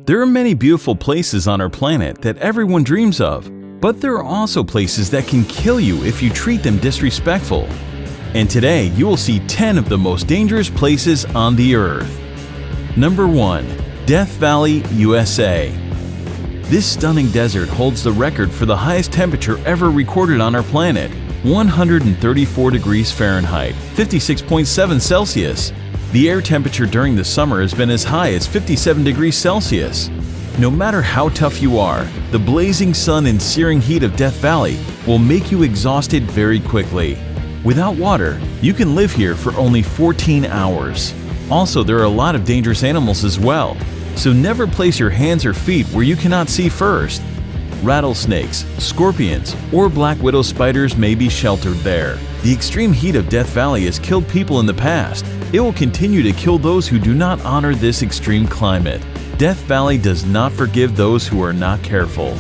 There are many beautiful places on our planet that everyone dreams of, but there are also places that can kill you if you treat them disrespectful. And today you will see 10 of the most dangerous places on the Earth. Number 1. Death Valley, USA. This stunning desert holds the record for the highest temperature ever recorded on our planet, 134 degrees Fahrenheit, 56.7 Celsius. The air temperature during the summer has been as high as 57 degrees Celsius. No matter how tough you are, the blazing sun and searing heat of Death Valley will make you exhausted very quickly. Without water, you can live here for only 14 hours. Also, there are a lot of dangerous animals as well, so never place your hands or feet where you cannot see first. Rattlesnakes, scorpions, or black widow spiders may be sheltered there. The extreme heat of Death Valley has killed people in the past. It will continue to kill those who do not honor this extreme climate. Death Valley does not forgive those who are not careful.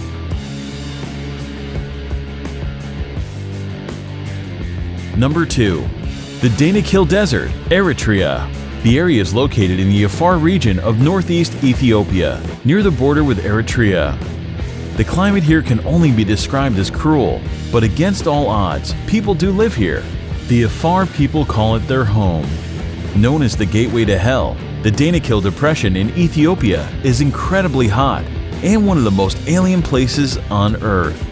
Number 2. The Danakil Desert, Eritrea. The area is located in the Afar region of northeast Ethiopia, near the border with Eritrea. The climate here can only be described as cruel, but against all odds, people do live here. The Afar people call it their home. Known as the gateway to hell, the Danakil Depression in Ethiopia is incredibly hot and one of the most alien places on Earth.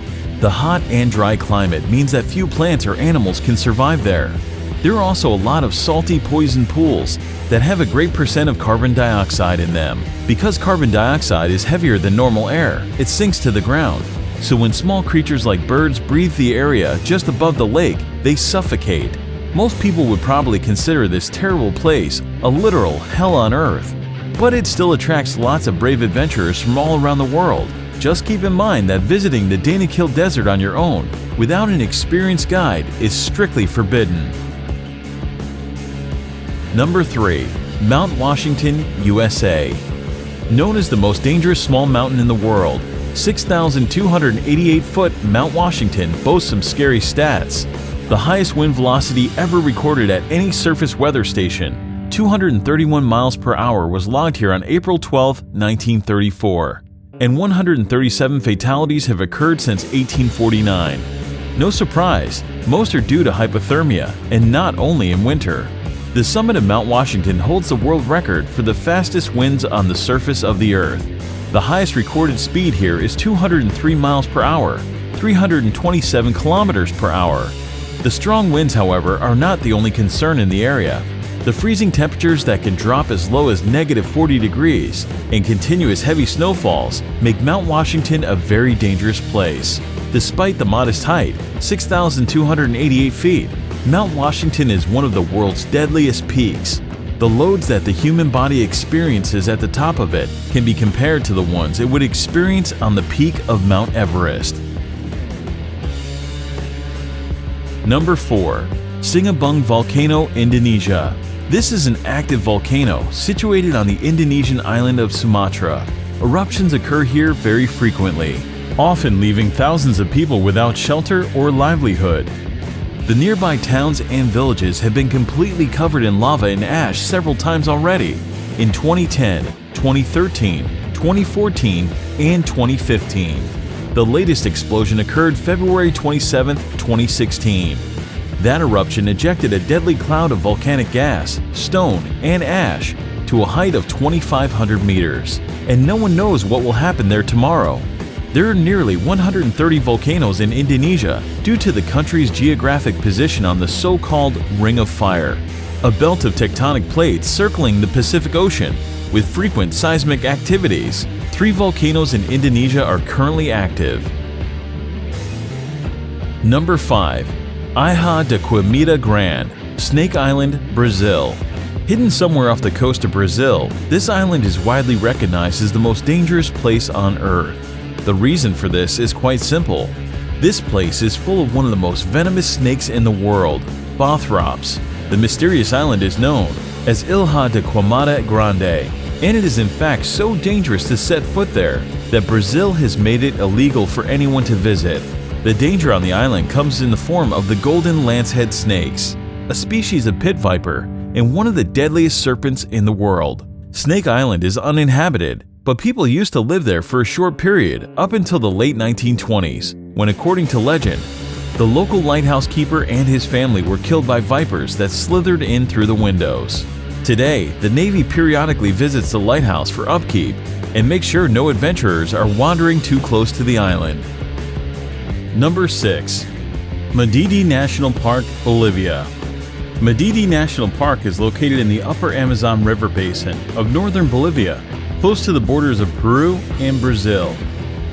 The hot and dry climate means that few plants or animals can survive there. There are also a lot of salty poison pools that have a great percent of carbon dioxide in them. Because carbon dioxide is heavier than normal air, it sinks to the ground. So when small creatures like birds breathe the area just above the lake, they suffocate. Most people would probably consider this terrible place a literal hell on earth. But it still attracts lots of brave adventurers from all around the world. Just keep in mind that visiting the Danakil Desert on your own, without an experienced guide, is strictly forbidden. Number 3. Mount Washington, USA. Known as the most dangerous small mountain in the world, 6,288-foot Mount Washington boasts some scary stats. The highest wind velocity ever recorded at any surface weather station, 231 miles per hour, was logged here on April 12, 1934. And 137 fatalities have occurred since 1849. No surprise, most are due to hypothermia, and not only in winter. The summit of Mount Washington holds the world record for the fastest winds on the surface of the Earth. The highest recorded speed here is 203 miles per hour, 327 kilometers per hour. The strong winds, however, are not the only concern in the area. The freezing temperatures that can drop as low as -40 degrees and continuous heavy snowfalls make Mount Washington a very dangerous place. Despite the modest height, 6,288 feet, Mount Washington is one of the world's deadliest peaks. The loads that the human body experiences at the top of it can be compared to the ones it would experience on the peak of Mount Everest. Number 4. Sinabung Volcano, Indonesia. This is an active volcano situated on the Indonesian island of Sumatra. Eruptions occur here very frequently, often leaving thousands of people without shelter or livelihood. The nearby towns and villages have been completely covered in lava and ash several times already, in 2010, 2013, 2014, and 2015. The latest explosion occurred February 27, 2016. That eruption ejected a deadly cloud of volcanic gas, stone, and ash to a height of 2,500 meters, and no one knows what will happen there tomorrow. There are nearly 130 volcanoes in Indonesia due to the country's geographic position on the so-called Ring of Fire, a belt of tectonic plates circling the Pacific Ocean with frequent seismic activities. 3 volcanoes in Indonesia are currently active. Number 5. Ilha de Quimita Grande, Snake Island, Brazil. Hidden somewhere off the coast of Brazil, this island is widely recognized as the most dangerous place on Earth. The reason for this is quite simple. This place is full of one of the most venomous snakes in the world, Bothrops. The mysterious island is known as Ilha de Quimita Grande, and it is in fact so dangerous to set foot there that Brazil has made it illegal for anyone to visit. The danger on the island comes in the form of the golden lancehead snakes. a species of pit viper, and one of the deadliest serpents in the world. Snake Island is uninhabited, but people used to live there for a short period up until the late 1920s, when, according to legend, the local lighthouse keeper and his family were killed by vipers that slithered in through the windows. Today, the Navy periodically visits the lighthouse for upkeep and makes sure no adventurers are wandering too close to the island. Number 6. Madidi National Park, Bolivia. Madidi National Park is located in the upper Amazon River basin of northern Bolivia, close to the borders of Peru and Brazil.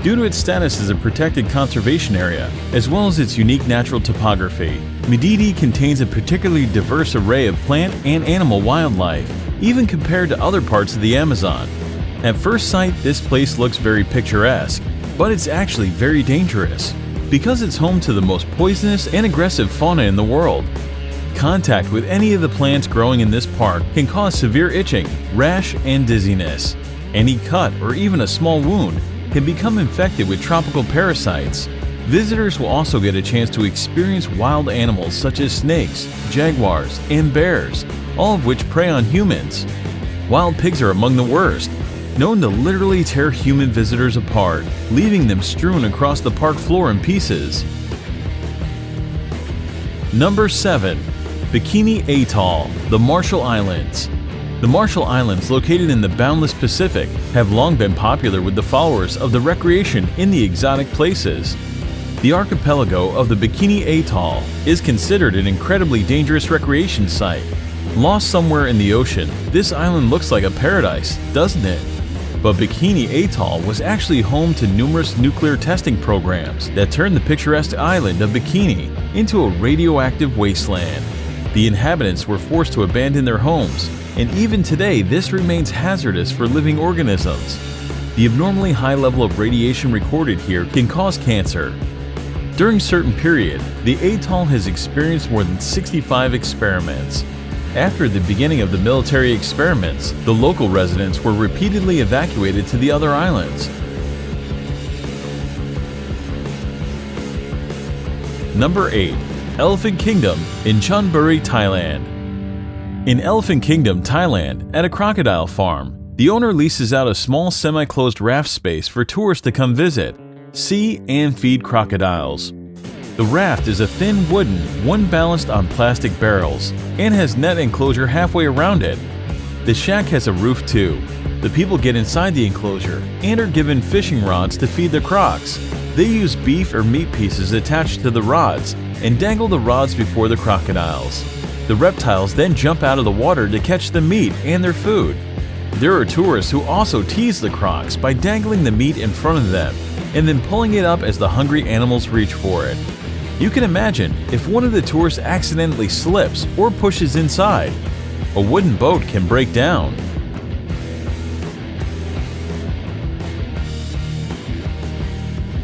Due to its status as a protected conservation area, as well as its unique natural topography, Madidi contains a particularly diverse array of plant and animal wildlife, even compared to other parts of the Amazon. At first sight, this place looks very picturesque, but it's actually very dangerous, because it's home to the most poisonous and aggressive fauna in the world. Contact with any of the plants growing in this park can cause severe itching, rash, and dizziness. Any cut or even a small wound can become infected with tropical parasites. Visitors will also get a chance to experience wild animals such as snakes, jaguars, and bears, all of which prey on humans. Wild pigs are among the worst, known to literally tear human visitors apart, leaving them strewn across the park floor in pieces. Number 7. Bikini Atoll, the Marshall Islands. The Marshall Islands, located in the boundless Pacific, have long been popular with the followers of the recreation in the exotic places. The archipelago of the Bikini Atoll is considered an incredibly dangerous recreation site. Lost somewhere in the ocean, this island looks like a paradise, doesn't it? But Bikini Atoll was actually home to numerous nuclear testing programs that turned the picturesque island of Bikini into a radioactive wasteland. The inhabitants were forced to abandon their homes, and even today this remains hazardous for living organisms. The abnormally high level of radiation recorded here can cause cancer. During a certain period, the atoll has experienced more than 65 experiments. After the beginning of the military experiments, the local residents were repeatedly evacuated to the other islands. Number 8. Elephant Kingdom in Chonburi, Thailand. In Elephant Kingdom, Thailand, at a crocodile farm, the owner leases out a small semi-closed raft space for tourists to come visit, see, and feed crocodiles. The raft is a thin wooden, one balanced on plastic barrels, and has net enclosure halfway around it. The shack has a roof too. The people get inside the enclosure and are given fishing rods to feed the crocs. They use beef or meat pieces attached to the rods and dangle the rods before the crocodiles. The reptiles then jump out of the water to catch the meat and their food. There are tourists who also tease the crocs by dangling the meat in front of them and then pulling it up as the hungry animals reach for it. You can imagine if one of the tourists accidentally slips or pushes inside. A wooden boat can break down.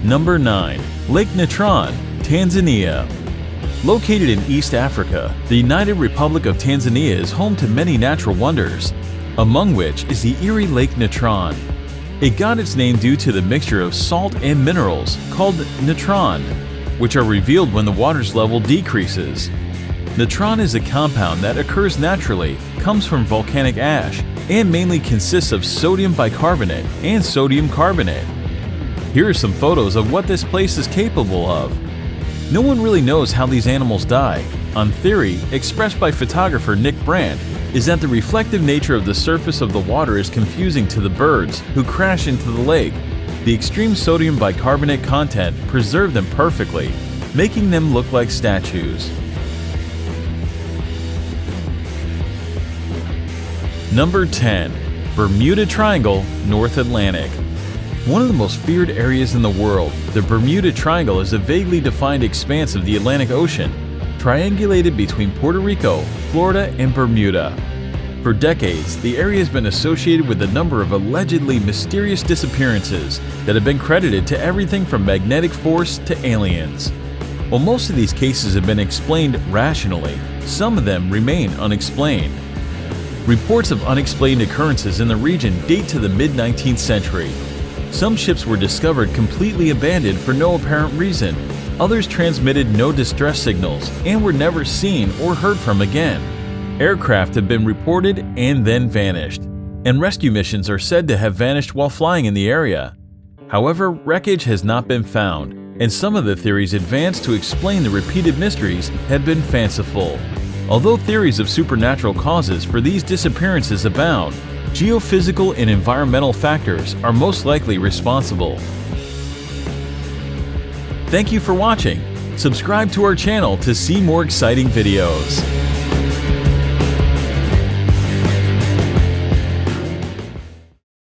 Number 9. Lake Natron, Tanzania. Located in East Africa, the United Republic of Tanzania is home to many natural wonders, among which is the eerie Lake Natron. It got its name due to the mixture of salt and minerals called natron, which are revealed when the water's level decreases. Natron is a compound that occurs naturally, comes from volcanic ash, and mainly consists of sodium bicarbonate and sodium carbonate. Here are some photos of what this place is capable of. No one really knows how these animals die. One theory, expressed by photographer Nick Brandt, is that the reflective nature of the surface of the water is confusing to the birds who crash into the lake. The extreme sodium bicarbonate content preserved them perfectly, making them look like statues. Number 10. Bermuda Triangle, North Atlantic. One of the most feared areas in the world, the Bermuda Triangle is a vaguely defined expanse of the Atlantic Ocean, triangulated between Puerto Rico, Florida, and Bermuda. For decades, the area has been associated with a number of allegedly mysterious disappearances that have been credited to everything from magnetic force to aliens. While most of these cases have been explained rationally, some of them remain unexplained. Reports of unexplained occurrences in the region date to the mid-19th century. Some ships were discovered completely abandoned for no apparent reason. Others transmitted no distress signals and were never seen or heard from again. Aircraft have been reported and then vanished, and rescue missions are said to have vanished while flying in the area. However, wreckage has not been found, and some of the theories advanced to explain the repeated mysteries have been fanciful. Although theories of supernatural causes for these disappearances abound, geophysical and environmental factors are most likely responsible. Thank you for watching. Subscribe to our channel to see more exciting videos.